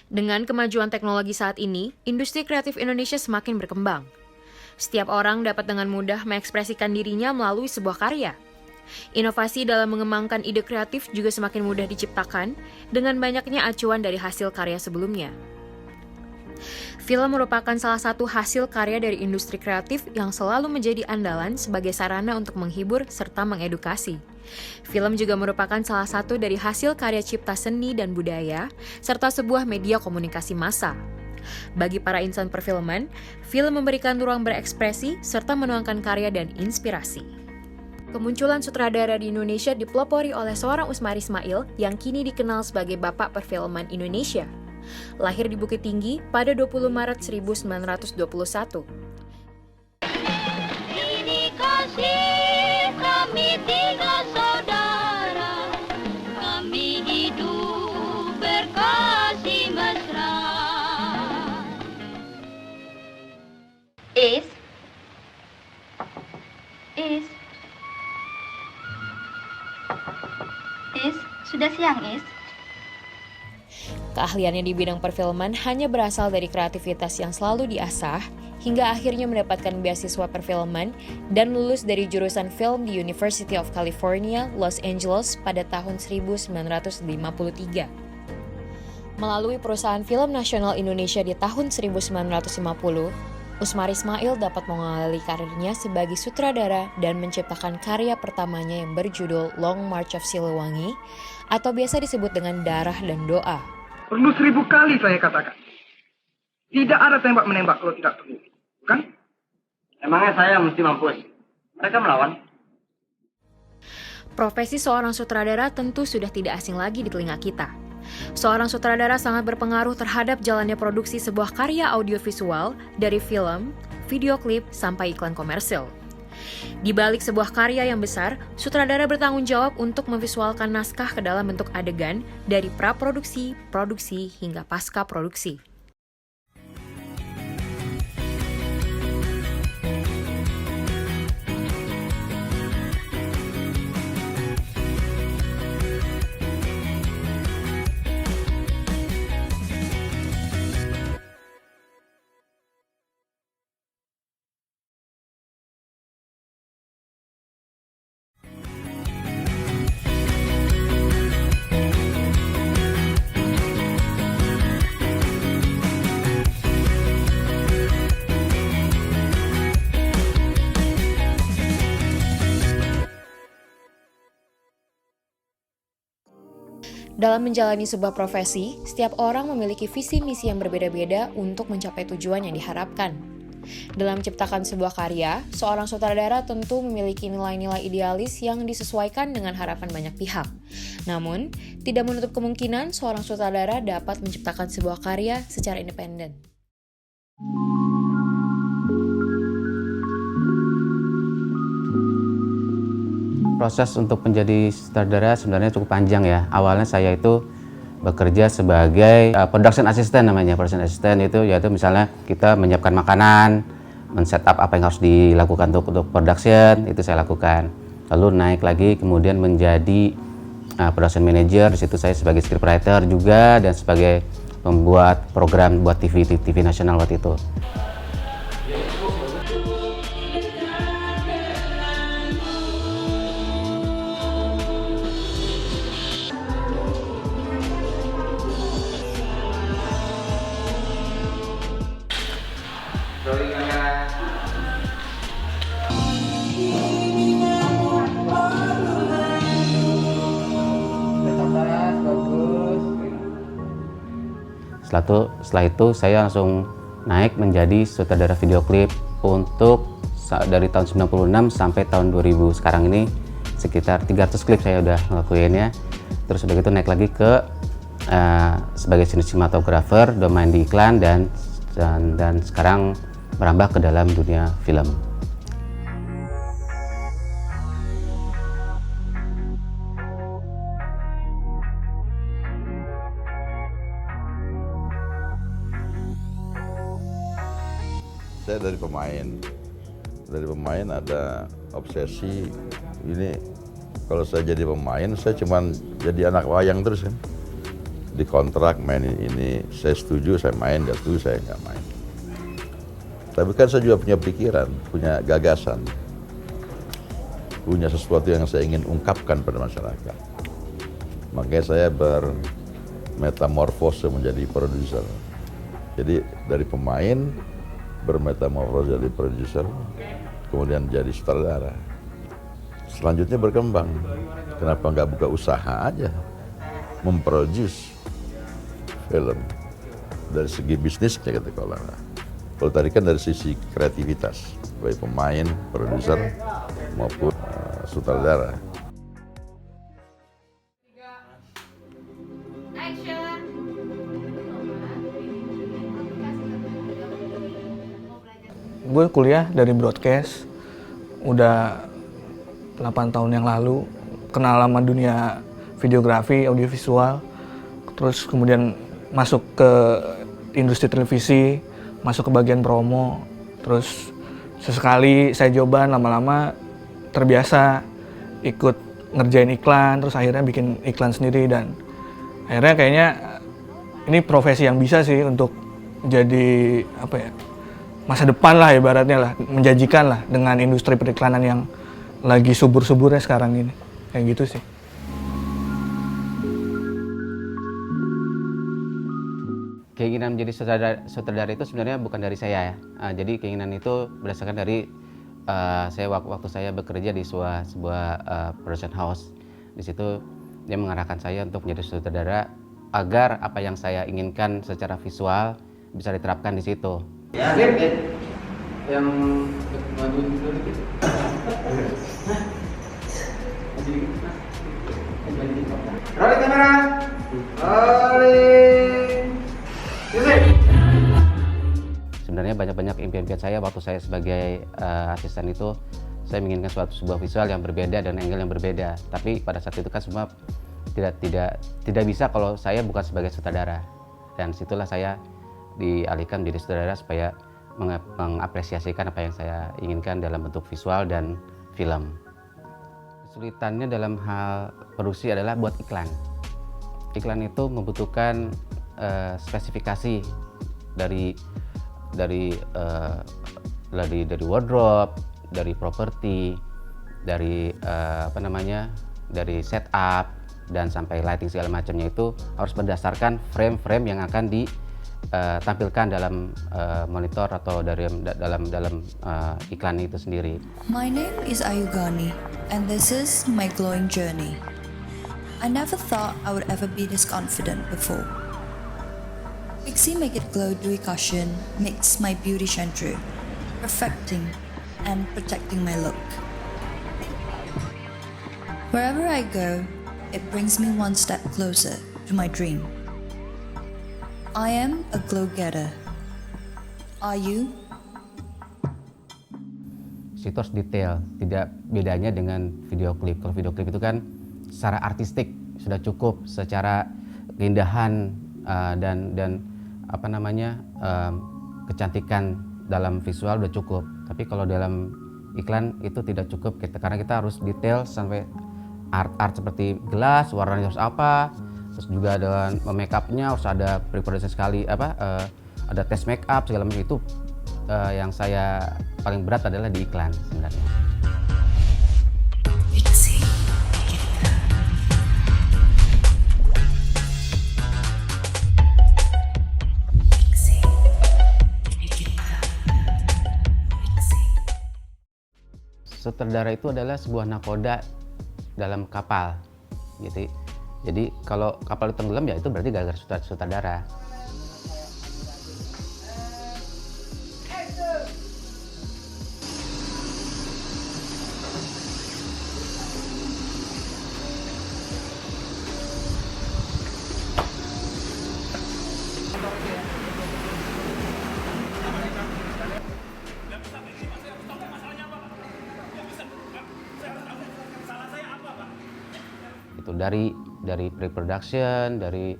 Dengan kemajuan teknologi saat ini, industri kreatif Indonesia semakin berkembang. Setiap orang dapat dengan mudah mengekspresikan dirinya melalui sebuah karya. Inovasi dalam mengembangkan ide kreatif juga semakin mudah diciptakan dengan banyaknya acuan dari hasil karya sebelumnya. Film merupakan salah satu hasil karya dari industri kreatif yang selalu menjadi andalan sebagai sarana untuk menghibur serta mengedukasi. Film juga merupakan salah satu dari hasil karya cipta seni dan budaya, serta sebuah media komunikasi massa. Bagi para insan perfilman, film memberikan ruang berekspresi serta menuangkan karya dan inspirasi. Kemunculan sutradara di Indonesia dipelopori oleh seorang Usmar Ismail yang kini dikenal sebagai Bapak Perfilman Indonesia. Lahir di Bukit Tinggi pada 20 Maret 1921. Ini kasih kami tiga saudara, kami hidup berkasih mesra. Is, sudah siang, Is. Keahliannya di bidang perfilman hanya berasal dari kreativitas yang selalu diasah, hingga akhirnya mendapatkan beasiswa perfilman dan lulus dari jurusan film di University of California, Los Angeles pada tahun 1953. Melalui perusahaan film nasional Indonesia di tahun 1950, Usmar Ismail dapat mengawali karirnya sebagai sutradara dan menciptakan karya pertamanya yang berjudul Long March of Siliwangi, atau biasa disebut dengan Darah dan Doa. Perlu 1000 kali saya katakan. Tidak ada tembak-menembak kalau tidak perlu. Bukan? Emangnya saya mesti mampus? Mereka melawan. Profesi seorang sutradara tentu sudah tidak asing lagi di telinga kita. Seorang sutradara sangat berpengaruh terhadap jalannya produksi sebuah karya audiovisual dari film, video klip, sampai iklan komersil. Di balik sebuah karya yang besar, sutradara bertanggung jawab untuk memvisualkan naskah ke dalam bentuk adegan dari praproduksi, produksi, hingga pasca produksi. Dalam menjalani sebuah profesi, setiap orang memiliki visi misi yang berbeda-beda untuk mencapai tujuan yang diharapkan. Dalam menciptakan sebuah karya, seorang sutradara tentu memiliki nilai-nilai idealis yang disesuaikan dengan harapan banyak pihak. Namun, tidak menutup kemungkinan seorang sutradara dapat menciptakan sebuah karya secara independen. Proses untuk menjadi sutradara sebenarnya cukup panjang ya. Awalnya saya itu bekerja sebagai production assistant namanya. Production assistant itu yaitu misalnya kita menyiapkan makanan, men-setup apa yang harus dilakukan untuk production, itu saya lakukan. Lalu naik lagi kemudian menjadi production manager. Di situ saya sebagai scriptwriter juga dan sebagai pembuat program buat TV nasional waktu itu. Setelah itu saya langsung naik menjadi sutradara video klip untuk dari tahun 96 sampai tahun 2000. Sekarang ini sekitar 300 klip saya udah ngelakuin ya. Terus udah gitu naik lagi ke sebagai sinematografer, udah main di iklan dan sekarang merambah ke dalam dunia film. Saya dari pemain ada obsesi ini. Kalau saya jadi pemain, saya cuman jadi anak wayang terus kan. dikontrak mainin ini, saya setuju saya main, dia setuju saya nggak main. Tapi kan saya juga punya pikiran, punya gagasan, punya sesuatu yang saya ingin ungkapkan pada masyarakat. Makanya saya bermetamorfose menjadi produser. Jadi dari pemain bermetamorfose jadi produser, kemudian jadi sutradara. Selanjutnya berkembang. Kenapa nggak buka usaha aja, memproduce film dari segi bisnisnya gitu kalau. Kalau tadi kan dari sisi kreativitas, baik pemain, produser maupun sutradara. Gue kuliah dari broadcast, udah 8 tahun yang lalu, kenal sama dunia videografi, audiovisual, terus kemudian masuk ke industri televisi, masuk ke bagian promo, terus sesekali saya coba, lama-lama terbiasa ikut ngerjain iklan, terus akhirnya bikin iklan sendiri, dan akhirnya kayaknya ini profesi yang bisa sih untuk jadi apa ya, masa depan lah ibaratnya lah, menjanjikan lah dengan industri periklanan yang lagi subur-suburnya sekarang ini, kayak gitu sih. Keinginan menjadi sutradara itu sebenarnya bukan dari saya ya. Jadi keinginan itu berdasarkan dari saya waktu saya bekerja di sebuah production house. Di situ dia mengarahkan saya untuk menjadi sutradara agar apa yang saya inginkan secara visual bisa diterapkan di situ. Ya, yang maju dulu gitu. Rolling kamera. Rolling. Sebenarnya banyak impian-impian saya waktu saya sebagai asisten itu, saya menginginkan sebuah visual yang berbeda dan angle yang berbeda. Tapi pada saat itu kan semua tidak bisa kalau saya bukan sebagai sutradara. Dan situlah saya dialihkan menjadi sutradara supaya mengapresiasikan apa yang saya inginkan dalam bentuk visual dan film. Kesulitannya dalam hal produksi adalah buat iklan. Iklan itu membutuhkan spesifikasi dari wardrobe, dari properti, dari dari setup dan sampai lighting segala macamnya, itu harus berdasarkan frame-frame yang akan ditampilkan dalam monitor atau dalam iklan itu sendiri. My name is Ayugani, and this is my glowing journey. I never thought I would ever be this confident before. Pixie Make It Glow Dewy Cushion makes my beauty shine through, perfecting and protecting my look. Wherever I go, it brings me one step closer to my dream. I am a glow-getter. Are you? Itu harus detail, tidak bedanya dengan video klip. Kalau video klip itu kan secara artistik sudah cukup, secara keindahan dan kecantikan dalam visual udah cukup. Tapi kalau dalam iklan itu tidak cukup, karena kita harus detail sampai art seperti gelas, warnanya harus apa, terus juga ada make up-nya harus ada pre-production sekali, ada tes make up segala macam. Itu yang saya paling berat adalah di iklan sebenarnya. Sutradara itu adalah sebuah nakoda dalam kapal, gitu. Jadi kalau kapal itu tenggelam ya itu berarti gara-gara sutradara. Itu dari pre-production, dari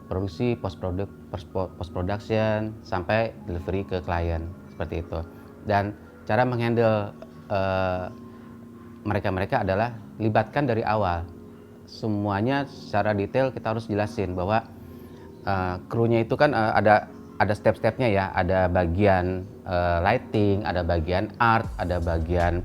produksi, post production sampai delivery ke klien, seperti itu. Dan cara menghandle mereka adalah libatkan dari awal. Semuanya secara detail kita harus jelasin bahwa krunya itu kan ada step-stepnya ya, ada bagian lighting, ada bagian art, ada bagian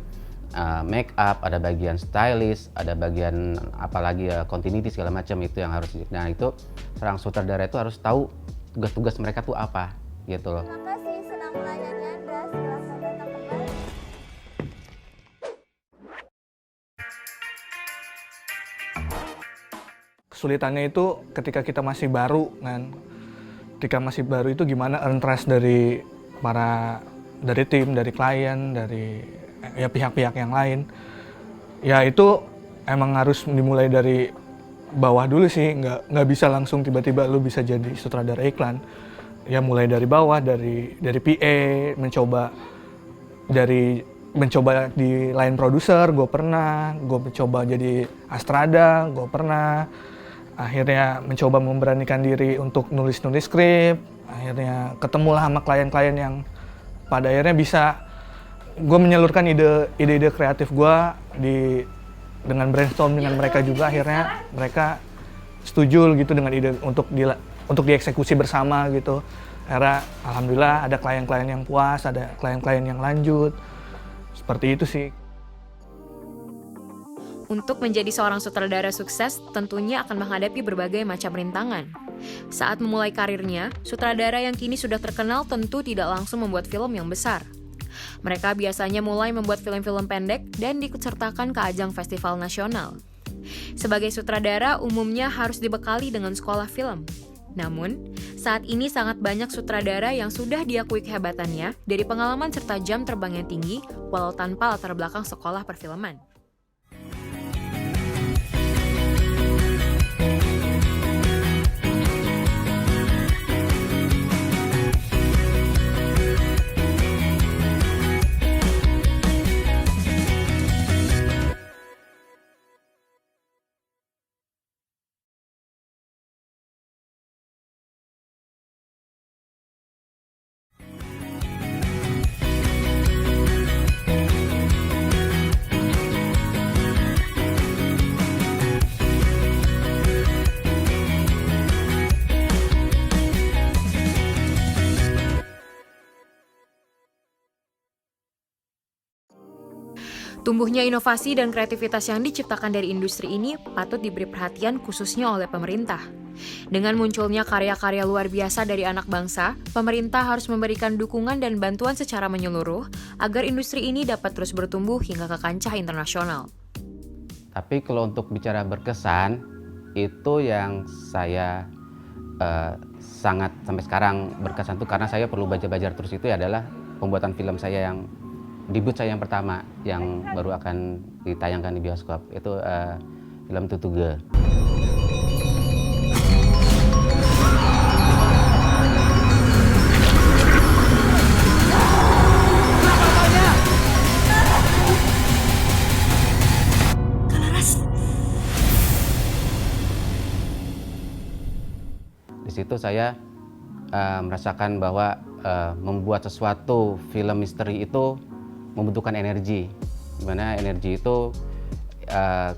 make up, ada bagian stylist, ada bagian apalagi ya continuity segala macam itu yang harus. Nah itu seorang sutradara itu harus tahu tugas-tugas mereka tuh apa gitu loh. Terima kasih, senang melayani Anda. Silakan datang kembali. Kesulitannya itu ketika kita masih baru kan. Ketika masih baru itu gimana earn trust dari tim, dari klien, dari ya pihak-pihak yang lain. Ya itu emang harus dimulai dari bawah dulu sih, nggak bisa langsung tiba-tiba lu bisa jadi sutradara iklan. Ya mulai dari bawah, dari PA, mencoba di line produser, gue mencoba jadi Astrada, gue pernah. Akhirnya mencoba memberanikan diri untuk nulis skrip. Akhirnya ketemulah sama klien-klien yang pada akhirnya bisa gue menyalurkan ide-ide kreatif gue dengan brainstorm dengan mereka juga. Akhirnya mereka setuju gitu dengan ide untuk dieksekusi bersama gitu. Akhirnya alhamdulillah ada klien-klien yang puas, ada klien-klien yang lanjut. Seperti itu sih. Untuk menjadi seorang sutradara sukses, tentunya akan menghadapi berbagai macam rintangan. Saat memulai karirnya, sutradara yang kini sudah terkenal tentu tidak langsung membuat film yang besar. Mereka biasanya mulai membuat film-film pendek dan diikutsertakan ke ajang festival nasional. Sebagai sutradara, umumnya harus dibekali dengan sekolah film. Namun, saat ini sangat banyak sutradara yang sudah diakui kehebatannya dari pengalaman serta jam terbang yang tinggi, walau tanpa latar belakang sekolah perfilman. Tumbuhnya inovasi dan kreativitas yang diciptakan dari industri ini patut diberi perhatian khususnya oleh pemerintah. Dengan munculnya karya-karya luar biasa dari anak bangsa, pemerintah harus memberikan dukungan dan bantuan secara menyeluruh agar industri ini dapat terus bertumbuh hingga ke kancah internasional. Tapi kalau untuk bicara berkesan, itu yang saya sangat sampai sekarang berkesan tuh karena saya perlu belajar terus itu adalah pembuatan film saya yang debut saya yang pertama yang baru akan ditayangkan di bioskop itu film Tutuge. Di situ saya merasakan bahwa membuat sesuatu film misteri itu membutuhkan energi, dimana energi itu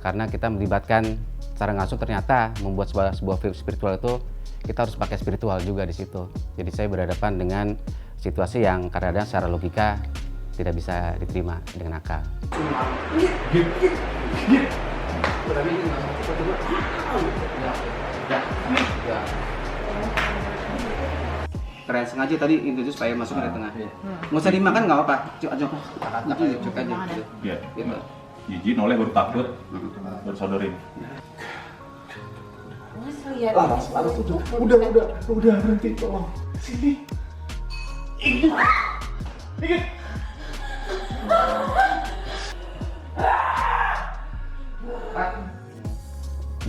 karena kita melibatkan secara langsung ternyata membuat sebuah film spiritual itu kita harus pakai spiritual juga di situ. Jadi saya berhadapan dengan situasi yang kadang-kadang secara logika tidak bisa diterima dengan akal. Keren sengaja tadi introduce supaya masuk dari tengah. Nggak usah dimakan nggak apa-apa. Cuk aja. Cuk aja. Iya. Gitu. Izin oleh baru takut, baru sodorin. Laras, udah berhenti tolong. Sini. Ingat.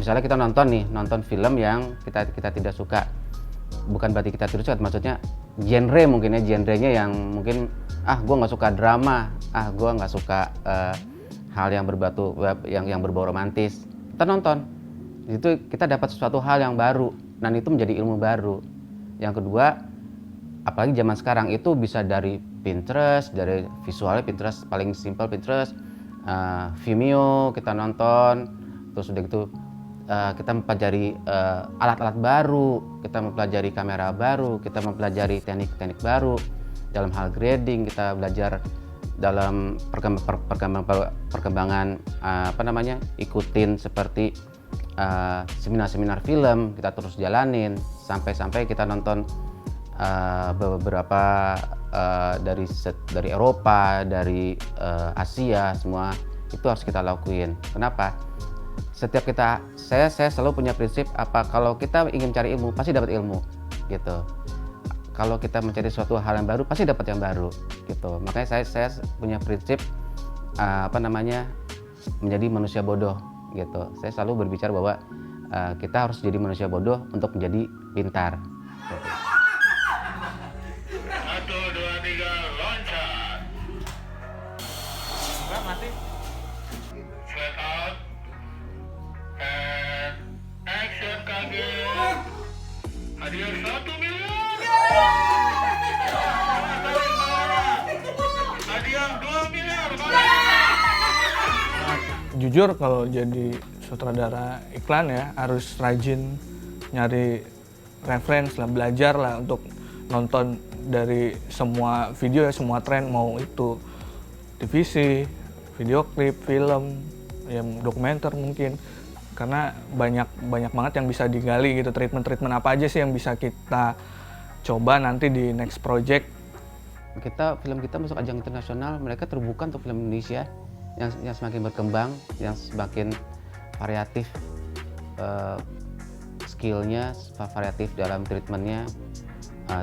Misalnya kita nonton film yang kita tidak suka. Bukan berarti kita tidak suka, maksudnya genre mungkin ya, genrenya yang mungkin gue nggak suka drama, gue nggak suka hal yang yang berbau romantis. Kita nonton, itu kita dapat sesuatu hal yang baru dan itu menjadi ilmu baru. Yang kedua, apalagi zaman sekarang itu bisa dari Pinterest, dari visualnya Pinterest paling simpel Pinterest, Vimeo kita nonton, terus udah gitu kita mempelajari alat-alat baru, kita mempelajari kamera baru, kita mempelajari teknik-teknik baru dalam hal grading, kita belajar dalam perkembangan ikutin seperti seminar-seminar film, kita terus jalanin sampai kita nonton beberapa dari Eropa, dari Asia, semua itu harus kita lakuin. Kenapa? Setiap saya selalu punya prinsip kalau kita ingin cari ilmu pasti dapat ilmu gitu. Kalau kita mencari suatu hal yang baru pasti dapat yang baru gitu. Makanya saya punya prinsip menjadi manusia bodoh gitu. Saya selalu berbicara bahwa kita harus jadi manusia bodoh untuk menjadi pintar. Gitu. 1, 2, 3, loncat. Enggak, mati. Flat out. And action kaget. Hadiah 1 miliar. Hadiah 2 miliar. Jujur kalau jadi sutradara iklan ya harus rajin nyari reference lah, belajar lah untuk nonton dari semua video ya, semua tren, mau itu TVC, video klip, film, ya dokumenter mungkin. Karena banyak banget yang bisa digali gitu, treatment apa aja sih yang bisa kita coba nanti di next project. Film kita masuk ajang internasional, mereka terbuka untuk film Indonesia yang semakin berkembang, yang semakin variatif skillnya, variatif dalam treatmentnya,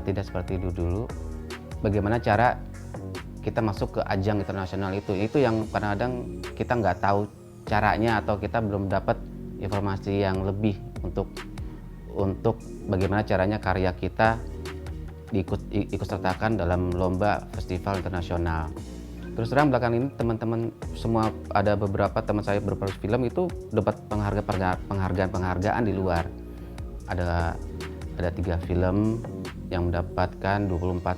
tidak seperti dulu. Bagaimana cara kita masuk ke ajang internasional itu yang kadang-kadang kita nggak tahu caranya atau kita belum dapat informasi yang lebih untuk bagaimana caranya karya kita ikut sertakan dalam lomba festival internasional. Terus terang belakang ini teman-teman semua, ada beberapa teman saya berproduksi film itu dapat penghargaan di luar. Ada 3 film yang mendapatkan 24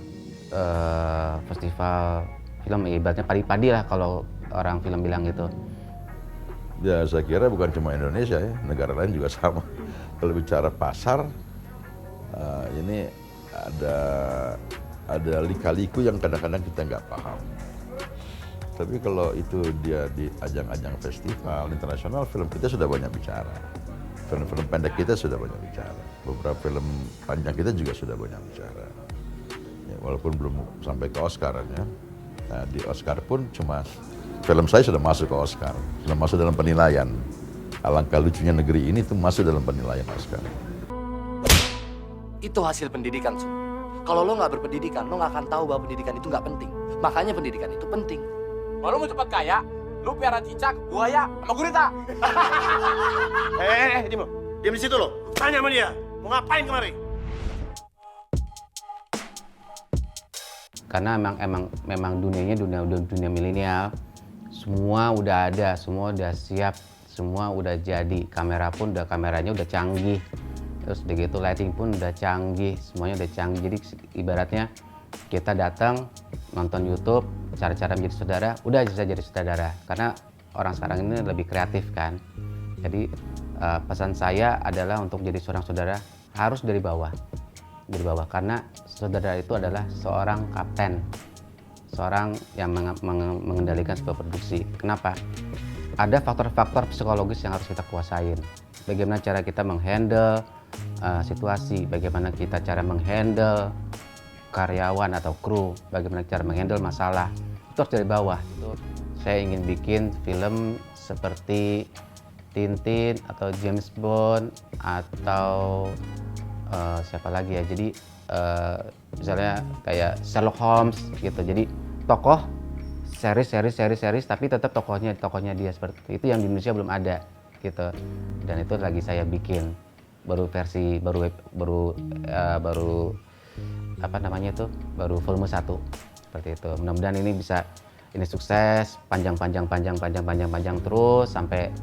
festival film, ibaratnya padi-padi lah kalau orang film bilang gitu. Ya saya kira bukan cuma Indonesia ya, negara lain juga sama. Kalau bicara pasar, ini ada lika-liku yang kadang-kadang kita nggak paham. Tapi kalau itu dia di ajang-ajang festival internasional, film kita sudah banyak bicara. Film-film pendek kita sudah banyak bicara. Beberapa film panjang kita juga sudah banyak bicara. Ya, walaupun belum sampai ke Oscar ya. Nah, di Oscar pun cuma film saya sudah masuk ke Oscar, sudah masuk dalam penilaian. Alangkah lucunya negeri ini tuh masuk dalam penilaian Oscar. Itu hasil pendidikan, Su. Kalau lo nggak berpendidikan, lo nggak akan tahu bahwa pendidikan itu nggak penting. Makanya pendidikan itu penting. Kalau mau cepat kaya, lu piara cicak, buaya, sama gurita. Diam lo. Diam di situ lo. Tanya sama dia, mau ngapain kemari? Karena memang dunianya dunia milenial. Semua udah ada, semua udah siap, semua udah jadi. Kameranya udah canggih. Terus begitu lighting pun udah canggih, semuanya udah canggih. Jadi ibaratnya kita datang nonton YouTube, cara-cara menjadi saudara, udah bisa jadi sutradara. Karena orang sekarang ini lebih kreatif kan. Jadi pesan saya adalah untuk jadi seorang saudara harus dari bawah. Karena saudara itu adalah seorang kapten, seorang yang mengendalikan sebuah produksi. Kenapa? Ada faktor-faktor psikologis yang harus kita kuasain. Bagaimana cara kita menghandle situasi, bagaimana kita cara menghandle karyawan atau kru, bagaimana cara menghandle masalah, itu harus dari bawah. Saya ingin bikin film seperti Tintin atau James Bond atau siapa lagi ya, jadi misalnya kayak Sherlock Holmes gitu. Jadi tokoh series tapi tetap tokohnya dia, seperti itu yang di Indonesia belum ada gitu. Dan itu lagi saya bikin baru baru volume 1 seperti itu. Mudah-mudahan ini sukses, panjang terus sampai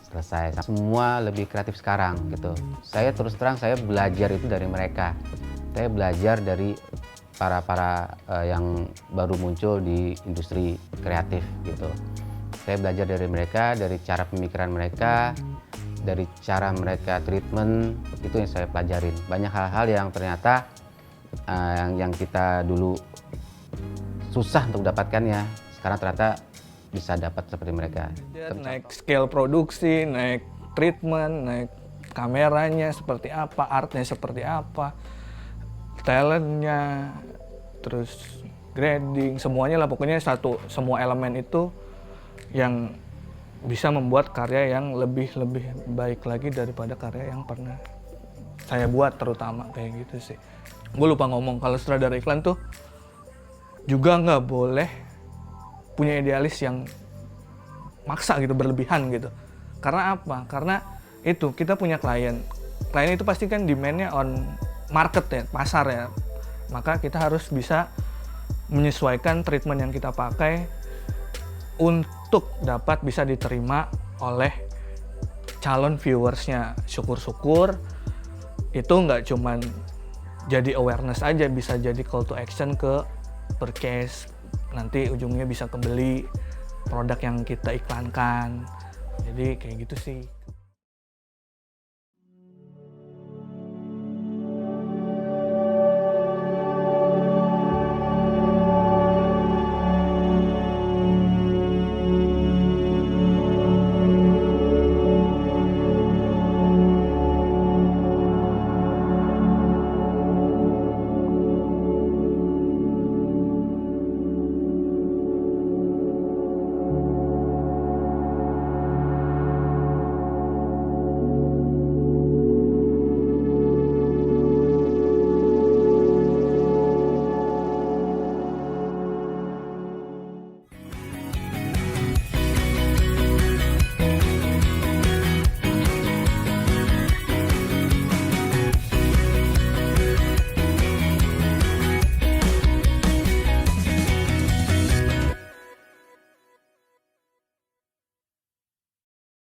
selesai. Semua lebih kreatif sekarang gitu. Saya terus terang saya belajar itu dari mereka. Saya belajar dari para yang baru muncul di industri kreatif gitu. Saya belajar dari mereka, dari cara pemikiran mereka, dari cara mereka treatment, itu yang saya pelajarin. Banyak hal-hal yang ternyata yang kita dulu susah untuk dapatkannya, sekarang ternyata bisa dapat seperti mereka. Naik scale produksi, naik treatment, naik kameranya seperti apa, artnya seperti apa, talentnya, terus grading, semuanya lah, pokoknya semua elemen itu yang bisa membuat karya yang lebih baik lagi daripada karya yang pernah saya buat, terutama kayak gitu sih. Gue lupa ngomong, kalau sutradara iklan tuh juga nggak boleh punya idealis yang maksa gitu, berlebihan gitu. Karena apa? Karena itu kita punya klien itu pasti kan demand-nya on market ya, pasar ya. Maka kita harus bisa menyesuaikan treatment yang kita pakai untuk dapat bisa diterima oleh calon viewersnya. Syukur-syukur itu nggak cuman jadi awareness aja, bisa jadi call to action ke purchase, nanti ujungnya bisa kebeli produk yang kita iklankan. Jadi kayak gitu sih.